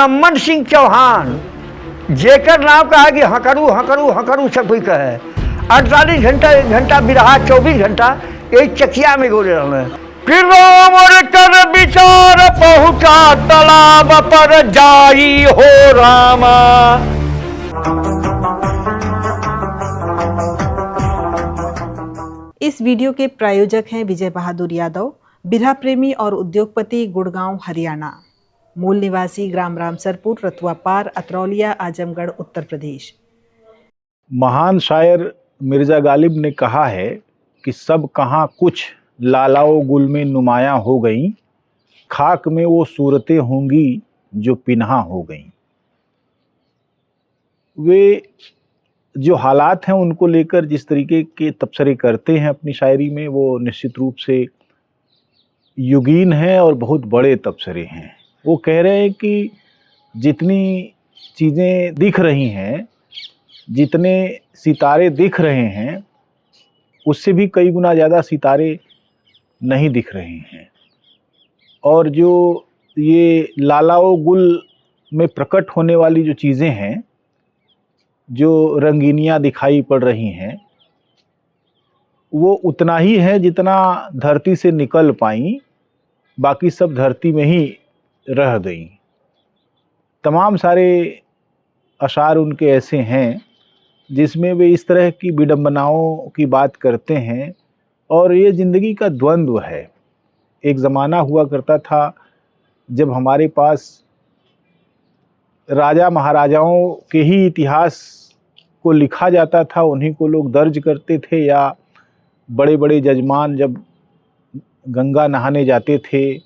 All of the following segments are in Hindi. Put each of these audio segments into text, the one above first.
रमन सिंह चौहान जेकर नाम कहा कि हकरू हकरू हकरू सब कोई कहे 48 घंटा 1 घंटा बिरहा 24 घंटा यही चकिया में गोले रहने फिर कर विचार पहुंचा तालाब पर जाई हो रामा। इस वीडियो के प्रायोजक हैं विजय बहादुर यादव, बिरहा प्रेमी और उद्योगपति, गुड़गांव, हरियाणा। मूल निवासी ग्राम रामसरपुर, रतुआ पार, अतरौलिया, आजमगढ़, उत्तर प्रदेश। महान शायर मिर्जा गालिब ने कहा है कि सब कहाँ कुछ लालाओ गुल में नुमायां हो गईं, खाक में वो सूरतें होंगी जो पिन्हा हो गईं। वे जो हालात हैं उनको लेकर जिस तरीके के तबसरे करते हैं अपनी शायरी में, वो निश्चित रूप से युगीन हैं और बहुत बड़े तबसरे हैं। वो कह रहे हैं कि जितनी चीज़ें दिख रही हैं, जितने सितारे दिख रहे हैं, उससे भी कई गुना ज़्यादा सितारे नहीं दिख रहे हैं। और जो ये लालाओ गुल में प्रकट होने वाली जो चीज़ें हैं, जो रंगीनियाँ दिखाई पड़ रही हैं, वो उतना ही है जितना धरती से निकल पाई, बाकी सब धरती में ही रह गई। तमाम सारे अशार उनके ऐसे हैं जिसमें वे इस तरह की विडंबनाओं की बात करते हैं। और ये ज़िंदगी का द्वंद्व है। एक ज़माना हुआ करता था जब हमारे पास राजा महाराजाओं के ही इतिहास को लिखा जाता था, उन्हीं को लोग दर्ज करते थे, या बड़े बड़े जजमान जब गंगा नहाने जाते थे,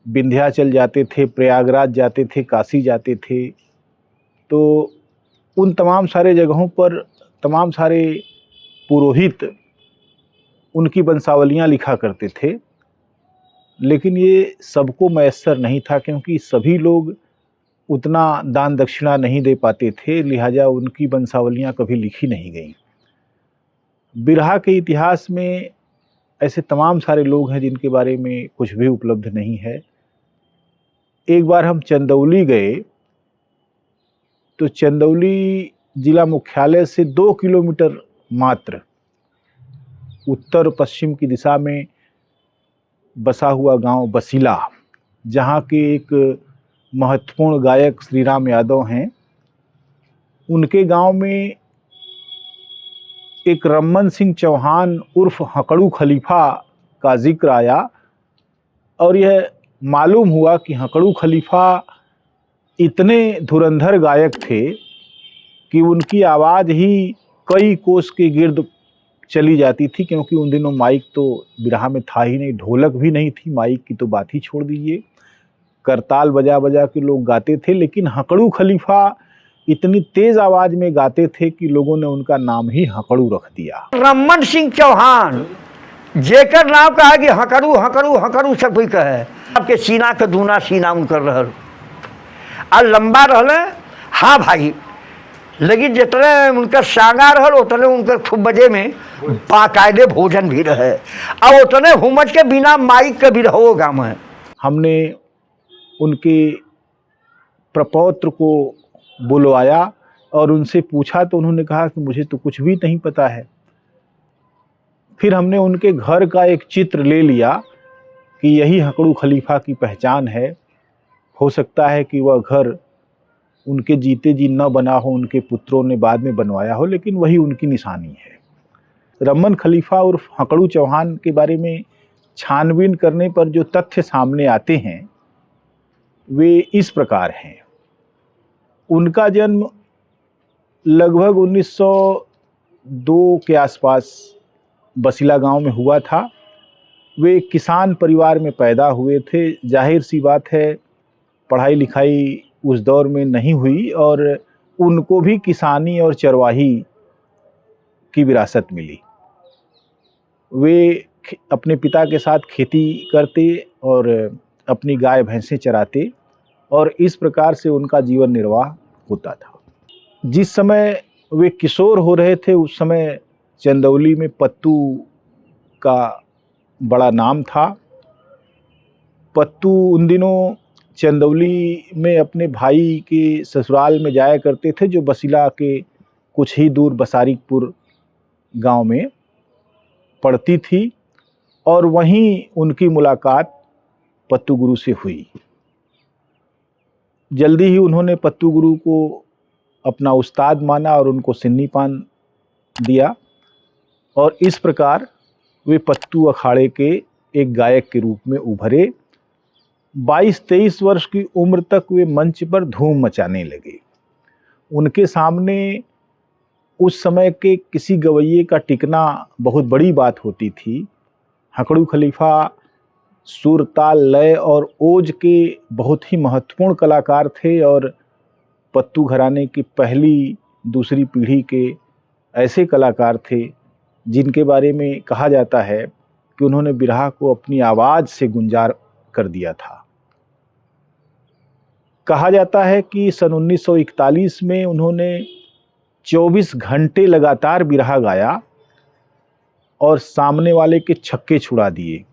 विंध्याचल जाते थे, प्रयागराज जाते थे, काशी जाते थे, तो उन तमाम सारे जगहों पर तमाम सारे पुरोहित उनकी वंशावलियाँ लिखा करते थे। लेकिन ये सबको मैसर नहीं था, क्योंकि सभी लोग उतना दान दक्षिणा नहीं दे पाते थे, लिहाजा उनकी वंशावलियाँ कभी लिखी नहीं गईं। बिरहा के इतिहास में ऐसे तमाम सारे लोग हैं जिनके बारे में कुछ भी उपलब्ध नहीं है। एक बार हम चंदौली गए तो चंदौली जिला मुख्यालय से 2 किलोमीटर मात्र उत्तर पश्चिम की दिशा में बसा हुआ गांव बसीला, जहां के एक महत्वपूर्ण गायक श्री राम यादव हैं, उनके गांव में एक रमन सिंह चौहान उर्फ हकड़ू खलीफा का जिक्र आया। और यह मालूम हुआ कि हकड़ू खलीफा इतने धुरंधर गायक थे कि उनकी आवाज़ ही कई कोस के गिर्द चली जाती थी, क्योंकि उन दिनों माइक तो बिरहा में था ही नहीं, ढोलक भी नहीं थी, माइक की तो बात ही छोड़ दीजिए। करताल बजा बजा के लोग गाते थे, लेकिन हकड़ू खलीफा इतनी तेज़ आवाज़ में गाते थे कि लोगों ने उनका नाम ही हकड़ू रख दिया। रमन सिंह चौहान जेकर नाम कहा कि हकरू हकरू हकरू सब कोई कहे, आपके सीना के दूना सीना उनकर रहल आ लंबा रहले। हाँ भाई, लेकिन जितने उनका सांगा रहल उतने उनके खूब बजे में बाकायदे भोजन भी रहे, और उतने हुमच के बिना माइक के भी रहो गाँव में। हमने उनके प्रपौत्र को बुलवाया और उनसे पूछा तो उन्होंने कहा कि मुझे तो कुछ भी नहीं पता है। फिर हमने उनके घर का एक चित्र ले लिया कि यही हकड़ू खलीफा की पहचान है। हो सकता है कि वह घर उनके जीते जी न बना हो, उनके पुत्रों ने बाद में बनवाया हो, लेकिन वही उनकी निशानी है। रमन खलीफा उर्फ हकड़ू चौहान के बारे में छानबीन करने पर जो तथ्य सामने आते हैं वे इस प्रकार हैं। उनका जन्म लगभग 1902 के आसपास बसीला गांव में हुआ था। वे किसान परिवार में पैदा हुए थे। जाहिर सी बात है, पढ़ाई लिखाई उस दौर में नहीं हुई और उनको भी किसानी और चरवाही की विरासत मिली। वे अपने पिता के साथ खेती करते और अपनी गाय भैंसें चराते, और इस प्रकार से उनका जीवन निर्वाह होता था। जिस समय वे किशोर हो रहे थे उस समय चंदौली में पत्तू का बड़ा नाम था। पत्तू उन दिनों चंदौली में अपने भाई के ससुराल में जाया करते थे, जो बसिला के कुछ ही दूर बसारिकपुर गांव में पड़ती थी, और वहीं उनकी मुलाकात पत्तू गुरु से हुई। जल्दी ही उन्होंने पत्तू गुरु को अपना उस्ताद माना और उनको सिन्नी पान दिया, और इस प्रकार वे पत्तू अखाड़े के एक गायक के रूप में उभरे। 22-23 वर्ष की उम्र तक वे मंच पर धूम मचाने लगे। उनके सामने उस समय के किसी गवैये का टिकना बहुत बड़ी बात होती थी। हकड़ू खलीफा सुर, ताल, लय और ओज के बहुत ही महत्वपूर्ण कलाकार थे, और पत्तू घराने की पहली दूसरी पीढ़ी के ऐसे कलाकार थे जिनके बारे में कहा जाता है कि उन्होंने बिरहा को अपनी आवाज़ से गुंजार कर दिया था। कहा जाता है कि सन 1941 में उन्होंने 24 घंटे लगातार बिरहा गाया और सामने वाले के छक्के छुड़ा दिए,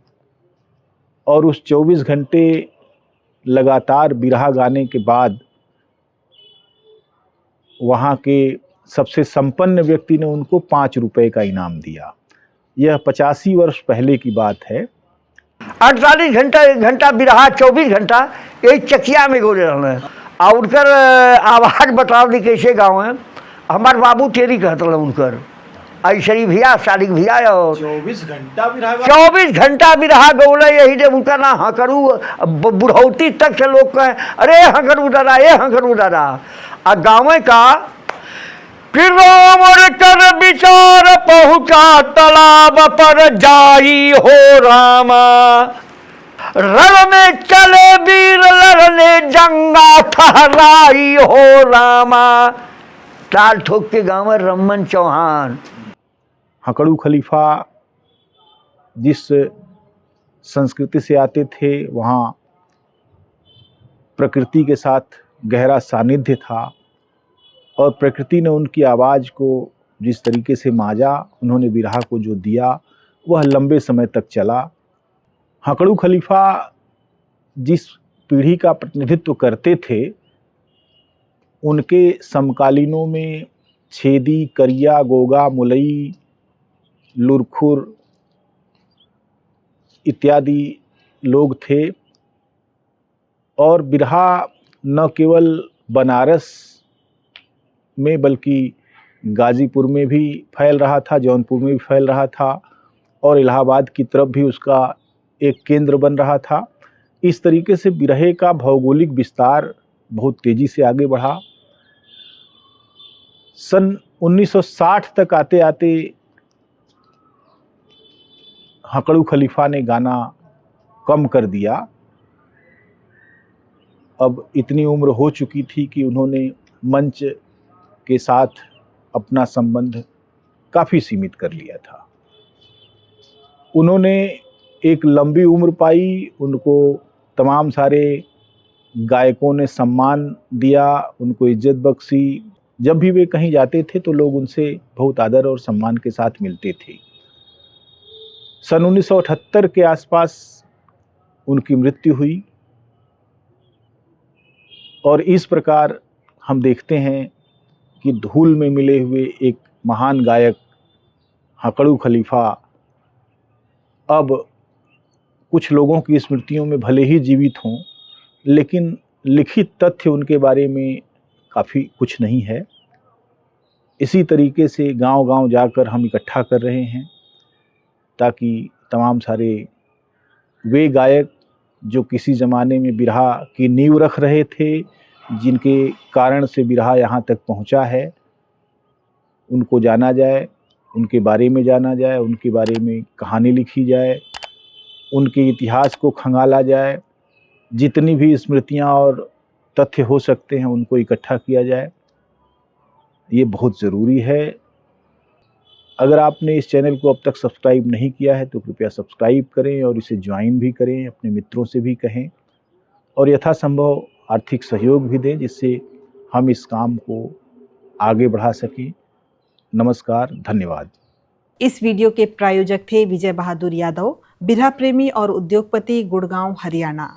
और उस 24 घंटे लगातार बिरहा गाने के बाद वहाँ के सबसे संपन्न व्यक्ति ने उनको 5 रुपए का इनाम दिया। यह 85 वर्ष पहले की बात है। 48 घंटा बिरहा, 24 घंटा एक चकिया में गोले रहने, और उनकर आवाज़ बताओ दी कैसे गाँव है। हमार बाबू तेरी कहते रहे उनकर, ऐशरी भैया, सारिक भैया, और 24 घंटा बिरहा 24 घंटा बिरहा गौले। यही जब उनका ना हकरू बुढ़ौती तक से लोग कहें, अरे हकरू दादा, ये हकरू दादा। और गाँव का फिर राम कर विचार पहुँचा तालाब पर जाई हो रामा, रण में चले वीर लड़ने जंगा ठहराई हो रामा। ताल ठोक के गाँव में रमन चौहान। हकड़ू खलीफा जिस संस्कृति से आते थे, वहाँ प्रकृति के साथ गहरा सानिध्य था, और प्रकृति ने उनकी आवाज़ को जिस तरीके से माजा, उन्होंने बिरहा को जो दिया वह लंबे समय तक चला। हकड़ू खलीफा जिस पीढ़ी का प्रतिनिधित्व करते थे, उनके समकालीनों में छेदी, करिया, गोगा, मुलई, लुरखुर इत्यादि लोग थे, और बिरहा न केवल बनारस में बल्कि गाज़ीपुर में भी फैल रहा था, जौनपुर में भी फैल रहा था, और इलाहाबाद की तरफ भी उसका एक केंद्र बन रहा था। इस तरीके से बिरहे का भौगोलिक विस्तार बहुत तेज़ी से आगे बढ़ा। सन 1960 तक आते आते हकड़ू खलीफा ने गाना कम कर दिया। अब इतनी उम्र हो चुकी थी कि उन्होंने मंच के साथ अपना संबंध काफ़ी सीमित कर लिया था। उन्होंने एक लंबी उम्र पाई, उनको तमाम सारे गायकों ने सम्मान दिया, उनको इज्जत बख्शी। जब भी वे कहीं जाते थे तो लोग उनसे बहुत आदर और सम्मान के साथ मिलते थे। सन 1978 के आसपास उनकी मृत्यु हुई, और इस प्रकार हम देखते हैं कि धूल में मिले हुए एक महान गायक हकड़ू खलीफा अब कुछ लोगों की स्मृतियों में भले ही जीवित हों, लेकिन लिखित तथ्य उनके बारे में काफ़ी कुछ नहीं है। इसी तरीके से गांव-गांव जाकर हम इकट्ठा कर रहे हैं, ताकि तमाम सारे वे गायक जो किसी ज़माने में बिरहा की नींव रख रहे थे, जिनके कारण से बिरहा यहाँ तक पहुँचा है, उनको जाना जाए, उनके बारे में जाना जाए, उनके बारे में कहानी लिखी जाए, उनके इतिहास को खंगाला जाए। जितनी भी स्मृतियाँ और तथ्य हो सकते हैं उनको इकट्ठा किया जाए। ये बहुत ज़रूरी है। अगर आपने इस चैनल को अब तक सब्सक्राइब नहीं किया है तो कृपया सब्सक्राइब करें और इसे ज्वाइन भी करें, अपने मित्रों से भी कहें, और यथासंभव आर्थिक सहयोग भी दें, जिससे हम इस काम को आगे बढ़ा सकें। नमस्कार, धन्यवाद। इस वीडियो के प्रायोजक थे विजय बहादुर यादव, बिरहा प्रेमी और उद्योगपति, गुड़गांव, हरियाणा।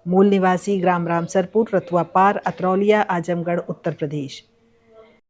मूल निवासी ग्राम रामसरपुर, रतुआ पार, अतरौलिया, आजमगढ़, उत्तर प्रदेश।